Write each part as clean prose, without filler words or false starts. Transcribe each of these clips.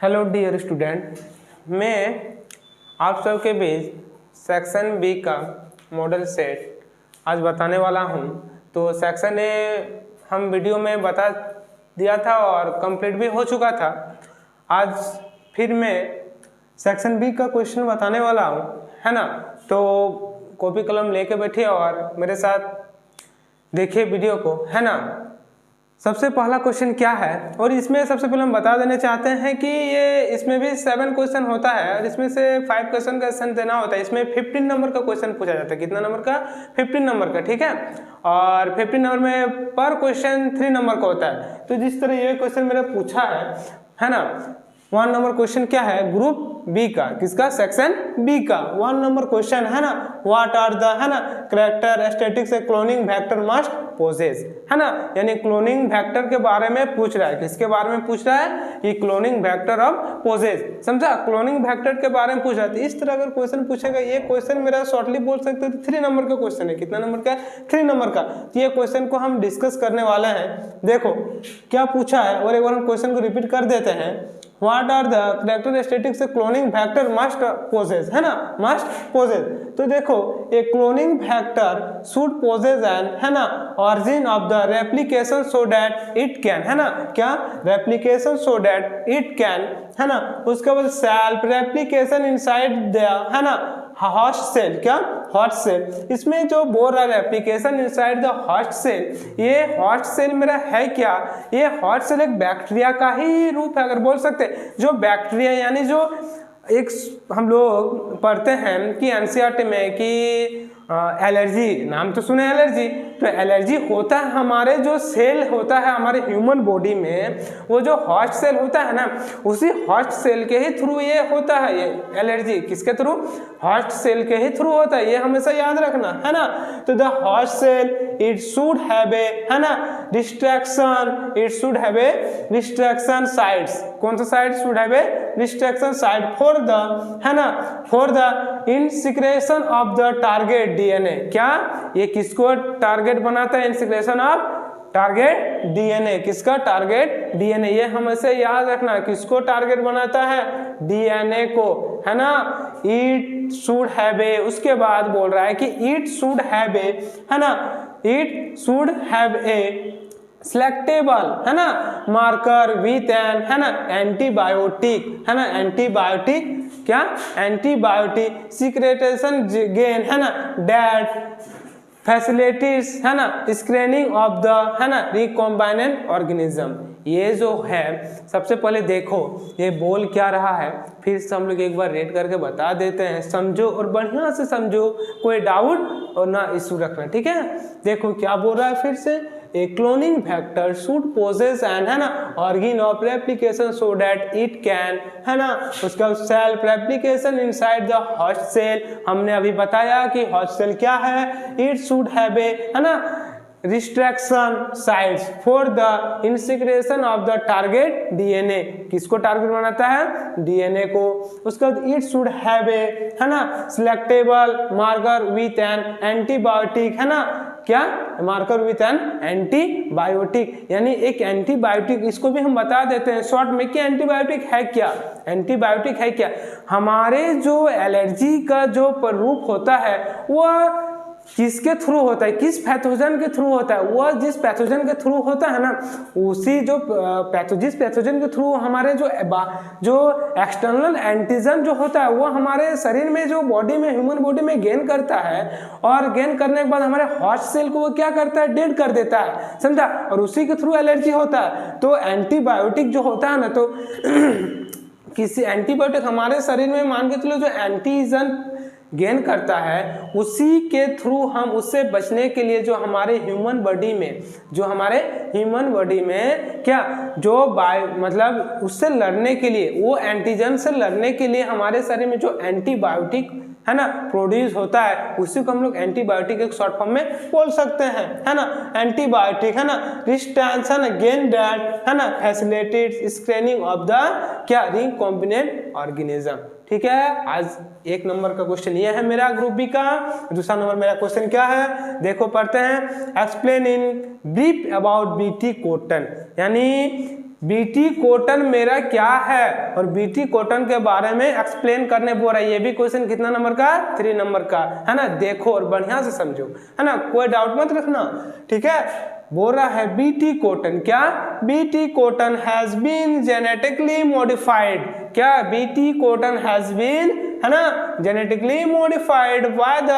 Hello dear student, मैं आप सबके बीच सेक्शन बी का मॉडल सेट आज बताने वाला हूं। तो सेक्शन ए हम वीडियो में बता दिया था और कंप्लीट भी हो चुका था। आज फिर मैं सेक्शन बी का क्वेश्चन बताने वाला हूं, है ना। तो कॉपी कलम लेके बैठिए और मेरे साथ देखिए वीडियो को, है ना। सबसे पहला क्वेश्चन क्या है, और इसमें सबसे पहले हम बता देना चाहते हैं कि ये इसमें भी 7 क्वेश्चन होता है और इसमें से 5 क्वेश्चन का आंसर देना होता है। इसमें 15 नंबर का क्वेश्चन पूछा जाता है। कितना नंबर का? 15 नंबर का, ठीक है। और 15 नंबर में पर क्वेश्चन 3 नंबर का होता है। तो जिस तरह ये क्वेश्चन मेरा पूछा है ना। 1 नंबर क्वेश्चन क्या है? ग्रुप बी का, किसका? सेक्शन बी का 1 नंबर क्वेश्चन, है ना। व्हाट आर द, है ना, characteristics a cloning vector must possess, है ना। यानी क्लोनिंग वेक्टर के बारे में पूछ रहा है। किसके बारे में पूछ रहा है? कि क्लोनिंग वेक्टर ऑफ पोजेस, समझा। क्लोनिंग वेक्टर के बारे में पूछ रहा है। इस तरह अगर क्वेश्चन पूछेगा, ये क्वेश्चन मेरा शॉर्टली बोल सकते हो 3 नंबर का क्वेश्चन है। कितना नंबर का? 3 नंबर का। तो ये क्वेश्चन को हम डिस्कस करने वाले हैं। देखो क्या पूछा है, और एक बार हम क्वेश्चन को रिपीट कर देते हैं। What are the characteristics a cloning vector must possess, है ना, must possess। तो देखो a cloning vector should possess an, है ना, origin of the replication so that it can, है ना, क्या? replication so that it can, है ना। उसके बाद self replication inside the, है ना, host cell, क्या? host cell। इसमें जो बोल रहा है replication inside the host cell, ये host cell मेरा है क्या? ये host cell एक बैक्टीरिया का ही रूप है, अगर बोल सकते। जो बैक्टीरिया यानी जो एक हम लोग पढ़ते हैं कि एनसीईआरटी में कि एलर्जी, नाम तो सुने एलर्जी। तो एलर्जी होता है हमारे जो सेल होता है हमारे ह्यूमन बॉडी में, वो जो होस्ट सेल होता है ना, उसी होस्ट सेल के ही थ्रू ये होता है। ये एलर्जी किसके थ्रू? होस्ट सेल के ही थ्रू होता है। ये हमेशा याद रखना, है ना। तो the host cell it should have a, है ना, distraction, it should have a distraction sites. कौन सा site should have a? Distraction site for the, है ना, for the insertion of the target DNA. क्या? ये किसको टारगेट बनाता है? Insertion of target DNA. किसका? Target DNA. ये हमेशा याद रखना, किसको टारगेट बनाता है? डीएनए को, है ना। इट शुड हैव ए, उसके बाद बोल रहा है कि इट शुड हैव ए, है ना, it should have A selectable, है ना, मार्कर विथ एन, है ना, एंटीबायोटिक, है ना, एंटीबायोटिक, क्या? एंटीबायोटिक सिक्रेटेशन गेन, है ना, डेट फैसिलिटीज, है ना, स्क्रीनिंग ऑफ द, है ना, रिकॉम्बाइनेंट ऑर्गेनिज्म। ये जो है सबसे पहले देखो ये बोल क्या रहा है, फिर से हम लोग एक बार रेड करके बता देते हैं। समझो और बढ़िया से समझो, कोई डाउट और ना इशू रखना, ठीक है। देखो क्या बोल रहा है फिर से। A cloning vector should possess an, है ना, organ of replication so that it can, है ना, उसका self replication inside the host cell। हमने अभी बताया कि host cell क्या है? It should have a, है ना, restriction sites for the integration of the target DNA। किसको टारगेट बनाता है? DNA को। उसके बाद it should have a, है ना, selectable marker with an antibiotic, है ना, क्या? मार्कर विथ एन एंटीबायोटिक, यानी एक एंटीबायोटिक। इसको भी हम बता देते हैं शॉर्ट में कि एंटीबायोटिक है क्या। एंटीबायोटिक है क्या? हमारे जो एलर्जी का जो रूप होता है वह किसके थ्रू होता है? किस पैथोजन के थ्रू होता है? वह जिस पैथोजन के थ्रू होता है ना, उसी जो जिस पैथोजन के थ्रू हमारे जो एक्सटर्नल एंटीजन जो होता है वो हमारे शरीर में, जो बॉडी में, ह्यूमन बॉडी में गेन करता है, और गेन करने के बाद हमारे होस्ट सेल को वो क्या करता है? डेड कर देता है, समझा। और उसी के थ्रू एलर्जी होता है। तो एंटीबायोटिक जो होता है ना, तो किसी एंटीबायोटिक हमारे शरीर में मान के चलो जो एंटीजन गेन करता है, उसी के थ्रू हम उससे बचने के लिए जो हमारे ह्यूमन बॉडी में क्या जो मतलब उससे लड़ने के लिए, वो एंटीजन से लड़ने के लिए हमारे शरीर में जो एंटीबायोटिक, है ना, प्रोड्यूस होता है, उसी को हम लोग एंटीबायोटिक एक शॉर्ट फॉर्म में बोल सकते हैं, है ना। एंटीबायोटिक, है ना, रिस्टेंस, है ना, गेन दैट, है ना, फैसिलिटेट स्क्रीनिंग ऑफ द, क्या? Recombinant organism. ठीक है। आज 1 नंबर का क्वेश्चन ये है मेरा ग्रुप बी का। दूसरा नंबर मेरा क्वेश्चन क्या है, देखो पढ़ते हैं। Explain in brief about BT cotton, यानी बीटी कॉटन मेरा क्या है, और बीटी कॉटन के बारे में एक्सप्लेन करने बोल रहा है। ये भी क्वेश्चन कितना नंबर का, 3 नंबर का, है ना। देखो और बढ़िया से समझो, है ना, कोई डाउट मत रखना, ठीक है। बोल रहा है बीटी कॉटन, क्या, BT cotton has been genetically modified, क्या, बीटी कॉटन हैज बीन, है ना, जेनेटिकली मॉडिफाइड बाय द,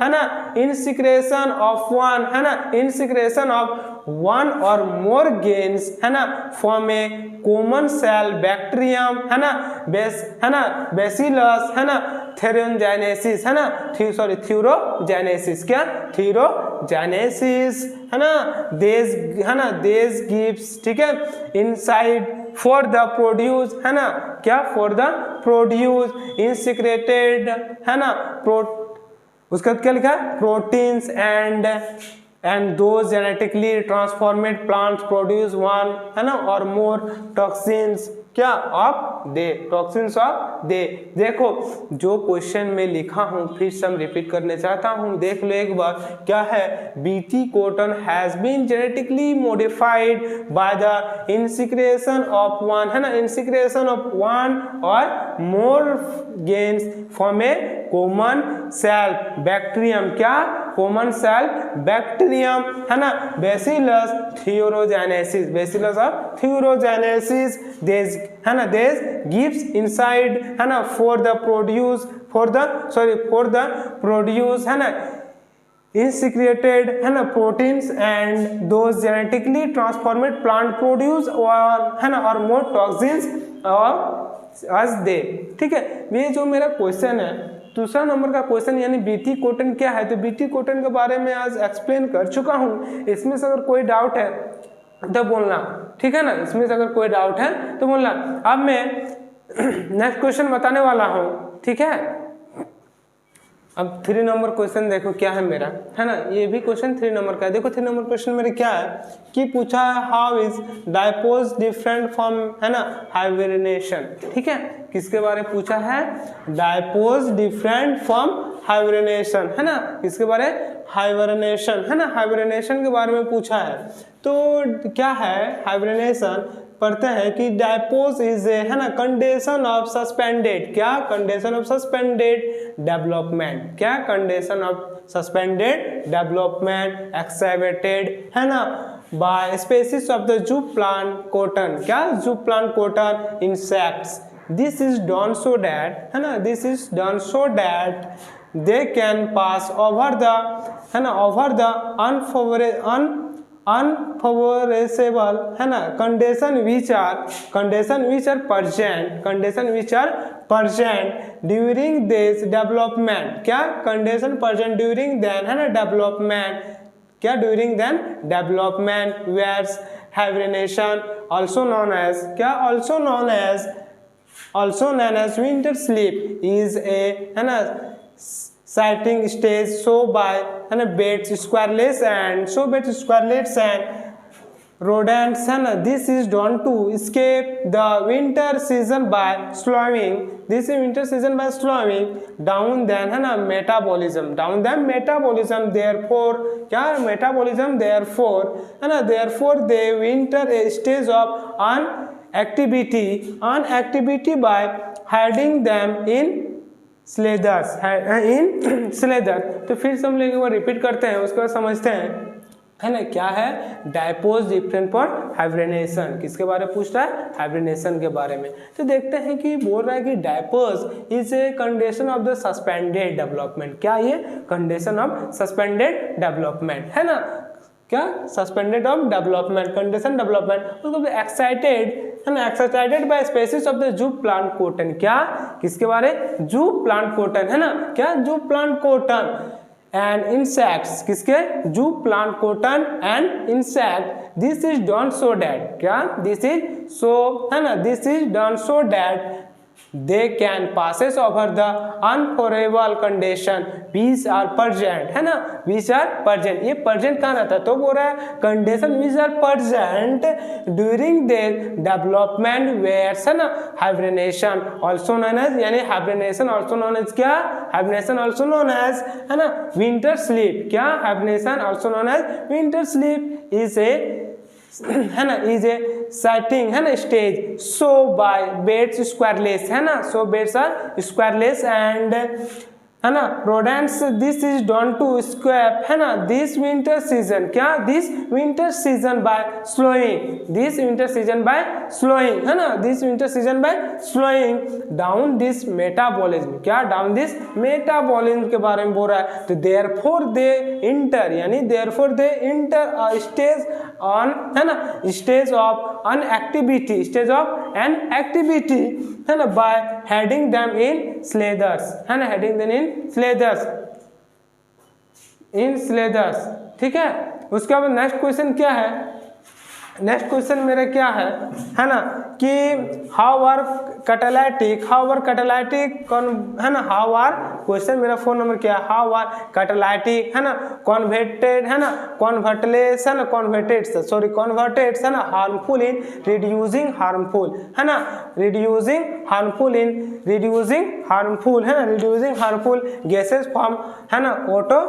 है ना, इंसिक्रेशन ऑफ वन, है ना, इंसिक्रेशन ऑफ वन और मोर गेन्स, है ना, from a common cell bacterium, है ना, है ना, बेसिलस, है ना, थेरोजेनेसिस, है ना, थ्यूरोजेनेसिस, क्या, थ्यूरोजेनेसिस, है ना, देस गिव्स, ठीक है, इनसाइड फॉर द प्रोड्यूस, है ना, क्या, फॉर द प्रोड्यूस इनसिक्रेटेड, है ना, उसके बाद क्या लिखा है, proteins and those genetically transformed plants produce one, है ना, और more toxins, क्या, ऑफ दे, टॉक्सिन्स ऑफ दे। देखो जो क्वेश्चन में लिखा हूं फिर से हम रिपीट करने चाहता हूं, देख लो एक बार, क्या है, BT cotton has been genetically modified by the insertion of one, है ना, इंसिक्रेशन ऑफ वन और more genes from a common cell bacterium, क्या, कॉमन सेल बैक्टीरियम, है ना, Bacillus thuringiensis, Bacillus of thuringiensis, these, है ना, देस गिव्स इनसाइड, है ना, फॉर द प्रोड्यूस, है ना, insecreted, है ना, proteins and those genetically transformed plant produce, और, है ना, और मोर टॉक्सिन्स और अस दे, ठीक है। ये जो मेरा क्वेश्चन है दूसरा नंबर का क्वेश्चन, यानी बीटी कॉटन क्या है, तो बीटी कॉटन के बारे में आज एक्सप्लेन कर चुका हूँ। इसमें से अगर कोई डाउट है तो बोलना, ठीक है ना, इसमें से अगर कोई डाउट है तो बोलना। अब मैं नेक्स्ट क्वेश्चन बताने वाला हूँ, ठीक है। अब 3 नंबर क्वेश्चन देखो क्या है मेरा, है ना, ये भी क्वेश्चन 3 नंबर का है। देखो 3 नंबर क्वेश्चन मेरे क्या है कि पूछा है, हाउ इज डायपोज डिफरेंट फ्रॉम, है ना, हाइब्रिनेशन, ठीक है, किसके बारे में पूछा है, डायपोज डिफरेंट फ्रॉम हाइब्रिनेशन, है ना, किसके बारे, हाइब्रिनेशन, है ना, हाइब्रिनेशन के बारे में पूछा है। तो क्या है हाइब्रिनेशन, पढ़ते हैं कि डायपोज इज ए, है ना, कंडीशन ऑफ सस्पेंडेड, क्या, कंडीशन ऑफ सस्पेंडेड डेवलपमेंट, क्या, condition of suspended development excited, है ना, by species of the jute plant cotton, क्या, jute plant cotton insects. This is done so that, है ना, this is done so that they can pass over the, है ना, over the unfavorable, है ना, condition which are present during this development, क्या, condition present during then, है ना, development, क्या, during then development, whereas hibernation also known as, क्या, also known as winter sleep is a, है ना, sighting stage so by, है ना, bats, squirrels and rodents, है ना, this is done to escape the winter season by slowing down then, है ना, metabolism, therefore, क्या, metabolism, therefore, है ना, therefore they winter a stage of inactivity by hiding them in shelters, in shelter. तो फिर से हम लोग एक बार रिपीट करते हैं, उसके बाद समझते हैं, है ना, क्या है डायपोज डिफरेंट फॉर हाइब्रिनेशन, किसके बारे में पूछ रहा है, हाइब्रिनेशन के बारे में। तो देखते हैं कि बोल रहा है कि diapause is a condition of the suspended development, क्या, ये कंडीशन ऑफ सस्पेंडेड डेवलपमेंट, है ना, क्या, suspended of development, condition development, उसको एक्साइटेड, है ना, excited by species of the jute plant cotton, क्या, किसके बारे, जूट प्लांट कॉटन, है ना, क्या, jute plant cotton and insects, किसके, jute plant cotton and insect. This is done so that, क्या, दिस इज सो, है ना, this is done so that they can passes over the unfavorable condition which are present, है ना, which are present, ये present कहाँ रहता है, तो बोल रहा है condition which are present during their development where, है ना, hibernation also known as, यानी hibernation also known as, क्या, hibernation also known as, है ना, winter sleep, क्या, hibernation also known as winter sleep is a है ना, इज ए सेटिंग, है ना, stage so by bats squirrels, है ना, so bats are squirrels and, है ना, rodents this is done to escape, है ना, दिस विंटर सीजन, क्या, this winter season by slowing, this winter season by slowing, है ना, this winter season by slowing down this metabolism, क्या, down this metabolism के बारे में बोल रहा है। तो देयरफॉर दे इंटर, यानी therefore they enter a stage on, है ना, stage of an activity, stage of an activity, है ना, बाय हेडिंग देम इन स्लेदर्स, है ना, हेडिंग देम इन स्लेदर्स, इन स्लेदर्स, ठीक है। उसके बाद नेक्स्ट क्वेश्चन क्या है, नेक्स्ट क्वेश्चन मेरा क्या है ना, कि how are catalytic, how are catalytic, है ना, हाउ आर, क्वेश्चन मेरा 4 नंबर क्या है, हाउ आर कैटालिटिक, है ना, कन्वर्टेड, है ना, कन्वर्टलेस, है ना, कन्वर्टेड, सॉरी कन्वर्टेड, है ना, हार्मफुल इन रिड्यूसिंग हार्मफुल, है ना, reducing harmful in reducing harmful, है ना, रिड्यूसिंग हार्मफुल गैसेस फ्रॉम, है ना, ऑटो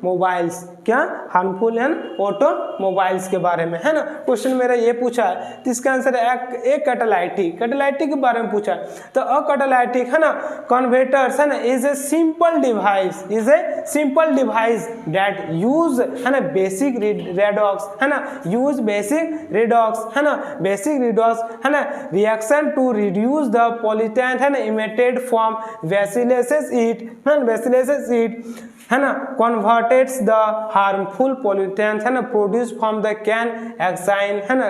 मोबाइल्स, क्या, हार्मफुल है ऑटोमोबाइल्स के बारे में, है ना। क्वेश्चन मेरा ये पूछा है, तो इसका आंसर है एक कैटालिटिक, कैटालिटिक के बारे में पूछा है। तो अ कैटालिटिक, है ना, कन्वर्टर्स, है ना, is a simple device, is a simple device that use, है ना, बेसिक रेडॉक्स, है ना, यूज बेसिक रेडॉक्स, है ना, बेसिक रेडॉक्स, है ना, reaction to reduce the pollutant, है ना, इमिटेड फ्रॉम बेसिलस ईट, है ना, बेसिलस ईट, है ना, कन्वर्टेड्स द हार्मफुल पोल्यूटेंट्स, है ना, produce from the can exine, है ना,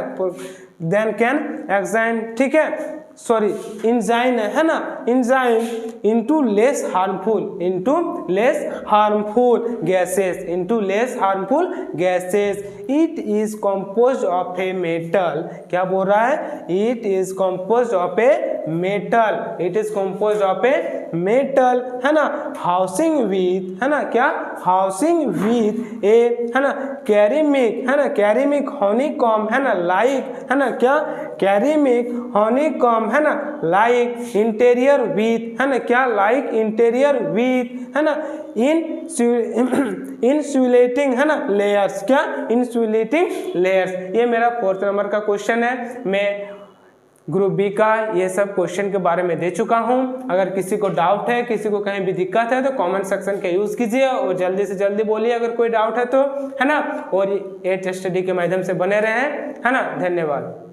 देन कैन एक्साइन, ठीक है, सॉरी इंजाइन, है ना, enzyme into less harmful, into less harmful gases, into less harmful gases. It is composed of a metal, क्या बोल रहा है, it is composed of a metal, it is composed of a metal, है ना, housing with, है ना, क्या, housing with ए, है ना, कैरेमिक, है ना, कैरेमिक हनीकॉम्ब, है ना, लाइक, है ना, क्या, कैरेमिक हनीकॉम्ब, है ना, लाइक इंटीरियर विथ, है ना, क्या, लाइक इंटीरियर विथ, है ना, इंसुलेटिंग, है ना, लेयर्स, क्या, इंसुलेटिंग लेयर्स। ये मेरा 4th नंबर का क्वेश्चन है। मैं ग्रुप बी का ये सब क्वेश्चन के बारे में दे चुका हूं। अगर किसी को डाउट है, किसी को कहीं भी दिक्कत है, तो कमेंट सेक्शन का यूज कीजिए और जल्दी से जल्दी बोलिए अगर कोई डाउट है तो, है ना, और ये स्टडी के माध्यम से बने रहें, है ना। धन्यवाद।